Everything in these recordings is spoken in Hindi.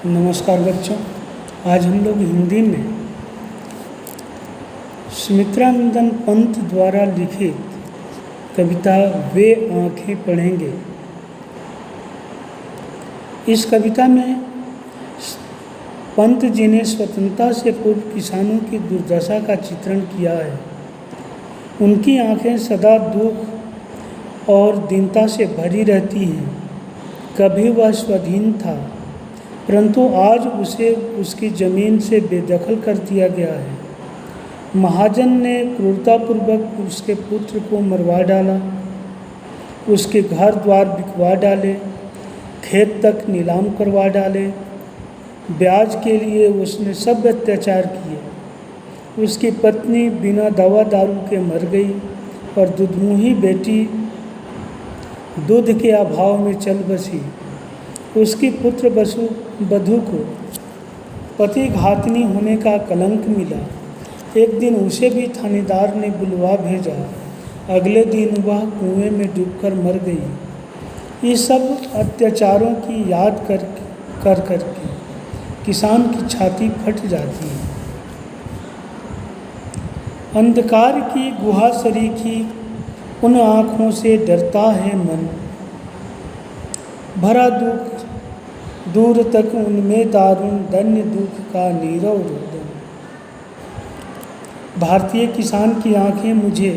नमस्कार बच्चों। आज हम लोग हिंदी में सुमित्रानंदन पंत द्वारा लिखित कविता वे आँखें पढ़ेंगे। इस कविता में पंत जी ने स्वतंत्रता से पूर्व किसानों की दुर्दशा का चित्रण किया है। उनकी आँखें सदा दुख और दीनता से भरी रहती हैं। कभी वह स्वाधीन था, परंतु आज उसे उसकी ज़मीन से बेदखल कर दिया गया है। महाजन ने क्रूरतापूर्वक उसके पुत्र को मरवा डाला, उसके घर द्वार बिकवा डाले, खेत तक नीलाम करवा डाले। ब्याज के लिए उसने सब अत्याचार किए। उसकी पत्नी बिना दवा दारू के मर गई और दुधमुही बेटी दूध के अभाव में चल बसी। उसकी पुत्र वधू को पति घातनी होने का कलंक मिला। एक दिन उसे भी थानेदार ने बुलवा भेजा। अगले दिन वह कुएं में डूबकर मर गई। इस सब अत्याचारों की याद कर के किसान की छाती फट जाती है। अंधकार की गुहा सरीखी उन आँखों से डरता है मन। भरा दुख दूर तक उनमें दारुण दन्य दुख का नीरव रुदन। भारतीय किसान की आंखें मुझे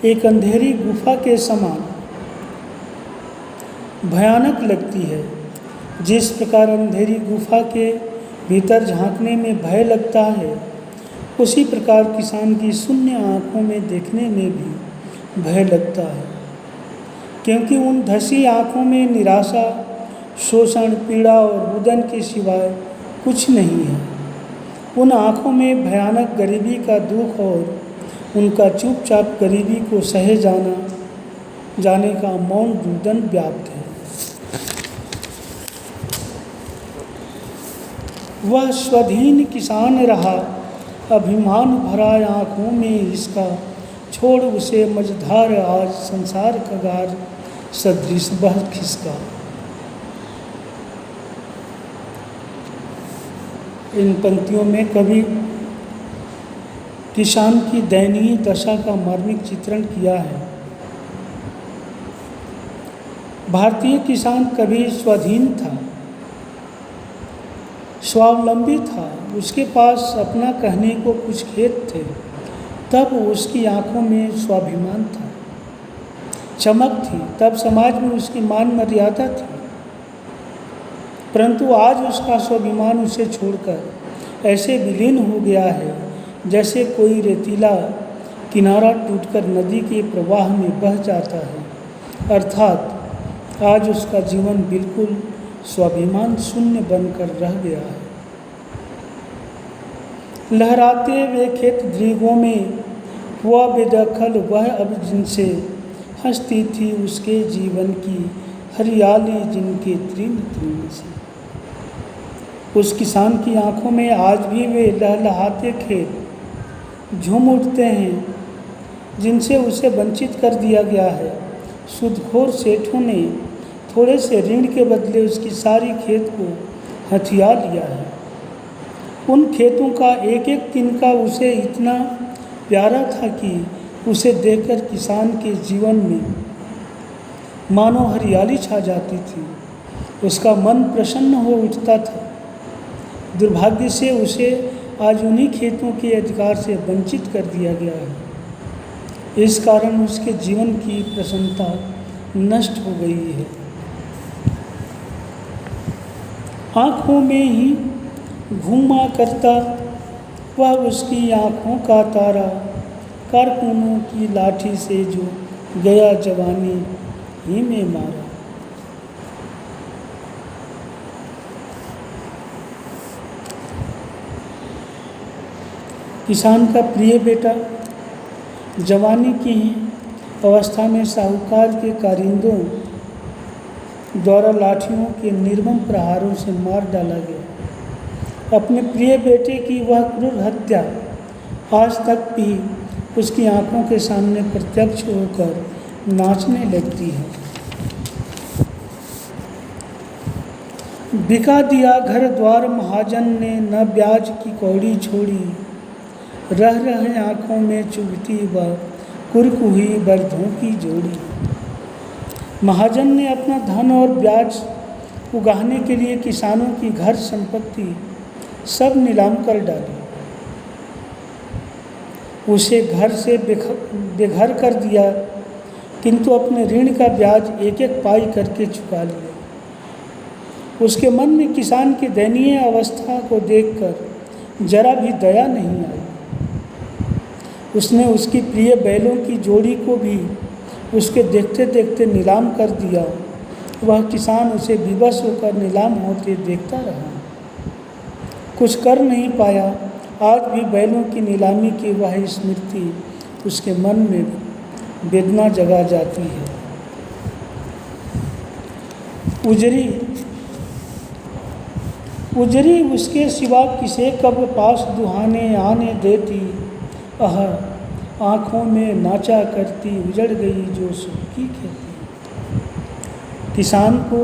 एक अंधेरी गुफा के समान भयानक लगती है। जिस प्रकार अंधेरी गुफा के भीतर झांकने में भय लगता है, उसी प्रकार किसान की शून्य आँखों में देखने में भी भय लगता है। क्योंकि उन धसी आँखों में निराशा, शोषण, पीड़ा और रुदन के सिवाय कुछ नहीं है। उन आँखों में भयानक गरीबी का दुख और उनका चुपचाप गरीबी को सहे जाने का मौन रुदन व्याप्त है। वह स्वाधीन किसान रहा, अभिमान भरा आँखों में इसका। छोड़ उसे मझधार आज संसार कगार सदृश बह खिसका। इन पंक्तियों में कवि किसान की दयनीय दशा का मार्मिक चित्रण किया है। भारतीय किसान कभी स्वाधीन था, स्वावलंबी था। उसके पास अपना कहने को कुछ खेत थे। तब उसकी आंखों में स्वाभिमान था, चमक थी। तब समाज में उसकी मान मर्यादा थी। परंतु आज उसका स्वाभिमान उसे छोड़कर ऐसे विलीन हो गया है जैसे कोई रेतीला किनारा टूटकर नदी के प्रवाह में बह जाता है। अर्थात आज उसका जीवन बिल्कुल स्वाभिमान शून्य बनकर रह गया है। लहराते वे खेत दृगों में हुआ बेदखल वह अब, जिनसे हंसती थी उसके जीवन की हरियाली जिनके तृण तृण से। उस किसान की आंखों में आज भी वे लहलहाते खेत झूम उठते हैं जिनसे उसे वंचित कर दिया गया है। सूदखोर सेठों ने थोड़े से ऋण के बदले उसकी सारी खेत को हथिया लिया है। उन खेतों का एक एक तिनका उसे इतना प्यारा था कि उसे देखकर किसान के जीवन में मानो हरियाली छा जाती थी। उसका मन प्रसन्न हो उठता था। दुर्भाग्य से उसे आज उन्हीं खेतों के अधिकार से वंचित कर दिया गया है। इस कारण उसके जीवन की प्रसन्नता नष्ट हो गई है। आँखों में ही घूमा करता वह उसकी आँखों का तारा। कारकुनों की लाठी से जो गया जवानी ही में मारा। किसान का प्रिय बेटा जवानी की अवस्था में साहूकार के कारिंदों द्वारा लाठियों के निर्मम प्रहारों से मार डाला गया। अपने प्रिय बेटे की वह क्रूर हत्या आज तक भी उसकी आंखों के सामने प्रत्यक्ष होकर नाचने लगती है। बिका दिया घर द्वार महाजन ने, न ब्याज की कौड़ी छोड़ी, रह रहे आँखों में चुभती व कुरकुही बरधों की जोड़ी। महाजन ने अपना धन और ब्याज उगाहने के लिए किसानों की घर संपत्ति सब नीलाम कर डाली, उसे घर से बेघर कर दिया, किंतु अपने ऋण का ब्याज एक एक पाई करके चुका लिया। उसके मन में किसान की दयनीय अवस्था को देखकर जरा भी दया नहीं आई। उसने उसकी प्रिय बैलों की जोड़ी को भी उसके देखते देखते नीलाम कर दिया। वह किसान उसे विवश होकर नीलाम होते देखता रहा, कुछ कर नहीं पाया। आज भी बैलों की नीलामी की वह स्मृति उसके मन में वेदना जगा जाती है। उजरी उसके सिवा किसे कब पास दुहाने आने देती, आँखों में नाचा करती उजड़ गई जो सुख की खेती। किसान को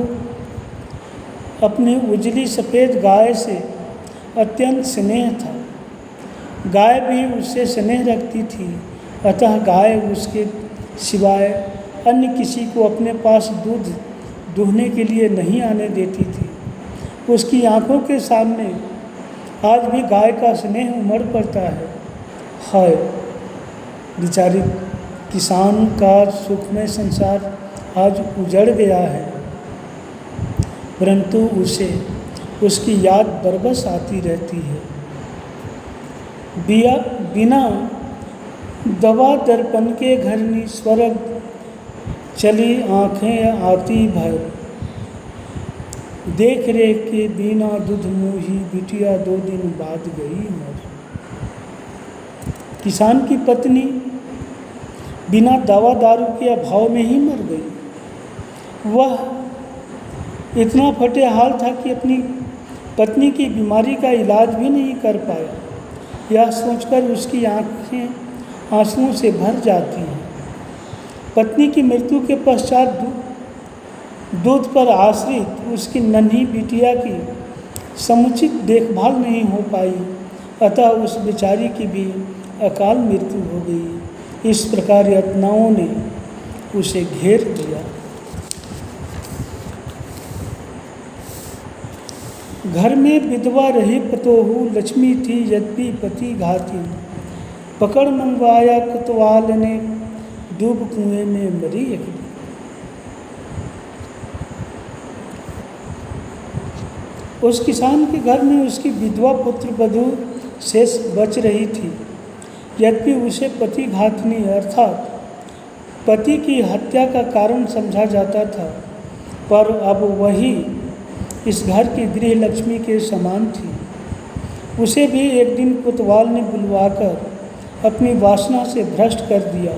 अपनी उजली सफ़ेद गाय से अत्यंत स्नेह था। गाय भी उससे स्नेह रखती थी, अतः गाय उसके सिवाय अन्य किसी को अपने पास दूध दूहने के लिए नहीं आने देती थी। उसकी आँखों के सामने आज भी गाय का स्नेह उमड़ पड़ता है। हाय, बेचारी किसान का सुखमय संसार आज उजड़ गया है, परंतु उसे उसकी याद बरबस आती रहती है। बिना दवा दर्पण के घरनी स्वर्ग चली आँखें आती भर, देख रेख के बिना दूध मुही बिटिया 2 दिन बाद गई मर। किसान की पत्नी बिना दवा दारू के अभाव में ही मर गई। वह इतना फटे हाल था कि अपनी पत्नी की बीमारी का इलाज भी नहीं कर पाया। यह सोचकर उसकी आंखें आंसुओं से भर जाती हैं। पत्नी की मृत्यु के पश्चात दूध पर आश्रित उसकी नन्ही बिटिया की समुचित देखभाल नहीं हो पाई, अतः उस बेचारी की भी अकाल मृत्यु हो गई। इस प्रकार यातनाओं ने उसे घेर लिया। घर में विधवा रही पतोहू लक्ष्मी थी, यद्यपि पति घाती, पकड़ मंगवाया कोतवाल ने, डूब कुएं में मरी एक दिन। उस किसान के घर में उसकी विधवा पुत्र वधू शेष बच रही थी, यद्यपि उसे पति घातनी अर्थात पति की हत्या का कारण समझा जाता था, पर अब वही इस घर की गृह लक्ष्मी के समान थी। उसे भी एक दिन कोतवाल ने बुलवाकर अपनी वासना से भ्रष्ट कर दिया।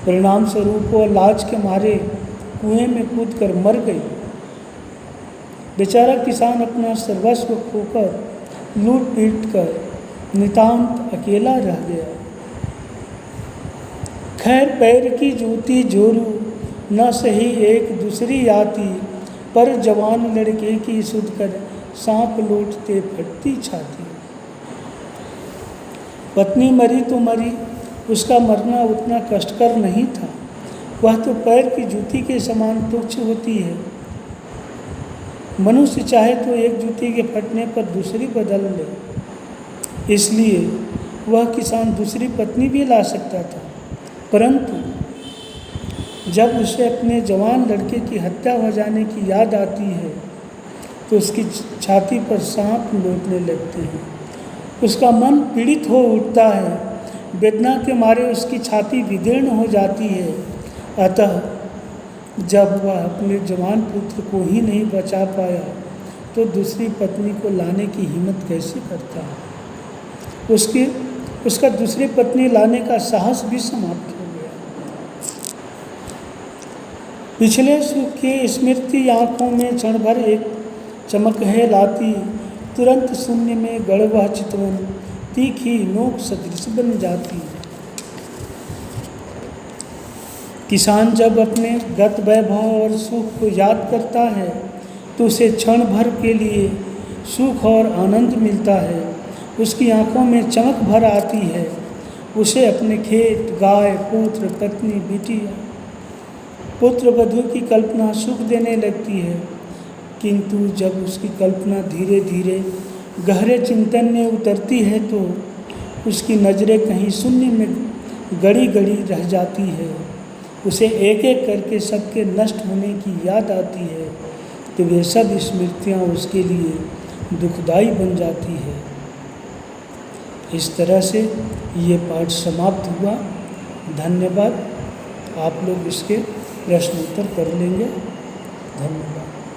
परिणाम स्वरूप वो लाज के मारे कुएं में कूदकर मर गई। बेचारा किसान अपना सर्वस्व खोकर लूट पीट कर नितांत अकेला रह गया। खैर पैर की जूती जोरू न सही एक दूसरी आती, पर जवान लड़के की सुध कर सांप लूटते फटती छाती। पत्नी मरी तो मरी, उसका मरना उतना कष्टकर नहीं था। वह तो पैर की जूती के समान तुच्छ होती है। मनुष्य चाहे तो एक जूती के फटने पर दूसरी बदल ले, इसलिए वह किसान दूसरी पत्नी भी ला सकता था। परंतु जब उसे अपने जवान लड़के की हत्या हो जाने की याद आती है तो उसकी छाती पर सांप लौटने लगते हैं। उसका मन पीड़ित हो उठता है, वेदना के मारे उसकी छाती विदीर्ण हो जाती है। अतः जब वह अपने जवान पुत्र को ही नहीं बचा पाया तो दूसरी पत्नी को लाने की हिम्मत कैसे करता है। उसका दूसरी पत्नी लाने का साहस भी समाप्त हो गया। पिछले सुख की स्मृति आँखों में क्षण भर एक चमक है लाती, तुरंत शून्य में गड़ वह चितवन तीखी नोक सदृश बन जाती। किसान जब अपने गत वैभव और सुख को याद करता है तो उसे क्षण भर के लिए सुख और आनंद मिलता है। उसकी आंखों में चमक भर आती है। उसे अपने खेत, गाय, पुत्र, पत्नी, बिटिया, पुत्र वधू की कल्पना सुख देने लगती है। किंतु जब उसकी कल्पना धीरे धीरे गहरे चिंतन में उतरती है तो उसकी नज़रें कहीं शून्य में गड़ी गड़ी रह जाती है। उसे एक एक करके सबके नष्ट होने की याद आती है तो वे सब स्मृतियाँ उसके लिए दुखदाई बन जाती है। इस तरह से ये पाठ समाप्त हुआ। धन्यवाद। आप लोग इसके प्रश्न उत्तर कर लेंगे। धन्यवाद।